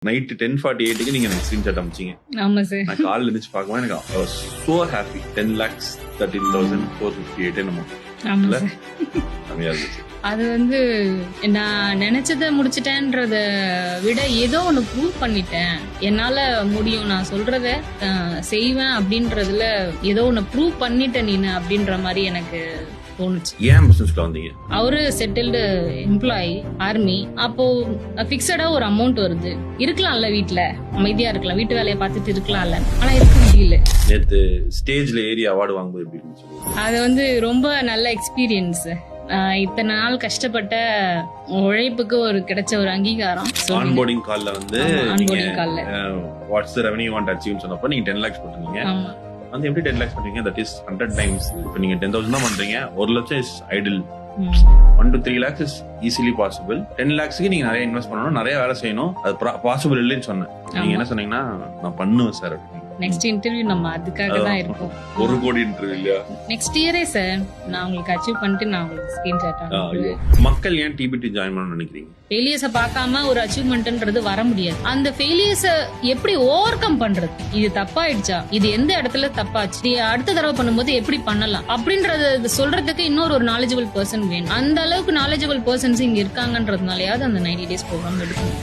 Night 10:48 நீங்க எனக்கு screenshot அனுப்பிச்சீங்க. ஆமா சார். நான் காலைல எழுந்துச்சு பார்க்கும்போது எனக்கு so happy. 10,13,458 என்னமோ. ஆமா சார். கம்மியா இருந்துச்சு. அது வந்து நான் நினைச்சதை முடிச்சிட்டேன்றத விட ஏதோ ஒன்று ப்ரூவ் பண்ணிட்டேன், என்னால முடியும், நான் சொல்றத செய்வேன் அப்படின்றதுல ஏதோ ஒன்று ப்ரூவ் பண்ணிட்டேன் நீனு அப்படின்ற மாதிரி எனக்கு தோணுச்சு. ஏன் பிசினஸ்ல வந்தீங்க? அவரு செட்டில்டு எம்ப்ளாயி ஆர்மி. அப்போ பிக்சடா ஒரு அமௌண்ட் வருது. இருக்கலாம்ல, வீட்டுல அமைதியா இருக்கலாம், வீட்டு வேலையை பார்த்துட்டு இருக்கலாம்ல, ஆனா இருக்க முடியல. நேத்து ஸ்டேஜ்ல ஏறி அவார்டு வாங்கும்போது எப்படி இருந்துச்சு? அது வந்து ரொம்ப நல்ல எக்ஸ்பீரியன்ஸ். இத்தனை நாள் கஷ்டப்பட்ட உழைப்புக்கு ஒரு கிடைச்ச ஒரு அங்கீகாரம். ஆன்போர்டிங் கால்ல வந்து ஆன்போர்டிங் கால்ல what's the revenue you want to achieve சொன்னப்ப நீங்க 10 lakhs போட்டுருக்கீங்க. வந்து எப்படி 10 lakhs பண்றீங்க? That is 100 times. இப்போ நீங்க 10,000 தான் பண்றீங்க, 1 லட்சம் is idle. 1 to 3 lakhs is easily possible. 10 lakhsக்கு நீங்க நிறைய இன்வெஸ்ட் பண்ணணும், நிறைய வேலை செய்யணும். அது பாசிபிள் இல்லைன்னு சொன்னேன். நீங்க என்ன சொன்னீங்கன்னா, நான் பண்ணுவேன் சார். நெக்ஸ்ட் இன்டர்வியூ நம்ம அதுக்காக தான் இருக்கோம். 1 கோடி இன்டர்வியூ இல்லையா? நெக்ஸ்ட் இயரே சார் நான் உங்களுக்கு அச்சீவ் பண்ணிட்டு நான் உங்களுக்கு ஸ்கிரீன்ஷாட் அனுப்புறேன். மக்கள் ஏன் டிபிடி ஜாயின் பண்ணணும்னு நினைக்கிறீங்க? ஃபெயிலியர்ஸை பார்க்காம ஒரு அச்சீவ்மெண்ட்ன்றது வர முடியாது. அந்த ஃபெயிலியர்ஸை எப்படி ஓவர் கம் பண்றது, இது தப்பாயிடுச்சா, இது எந்த இடத்துல தப்பாச்சு, அடுத்த தடவை பண்ணும்போது எப்படி பண்ணலாம் அப்படின்றத சொல்றதுக்கு இன்னொரு நாலேஜபிள் பர்சன் வேணும். அந்த அளவுக்கு நாலேஜபிள் பர்சன்ஸ் இங்க இருக்காங்கன்றதுனாலயாவது அந்த 90 days ப்ரோக்ராம் எடுக்கணும்.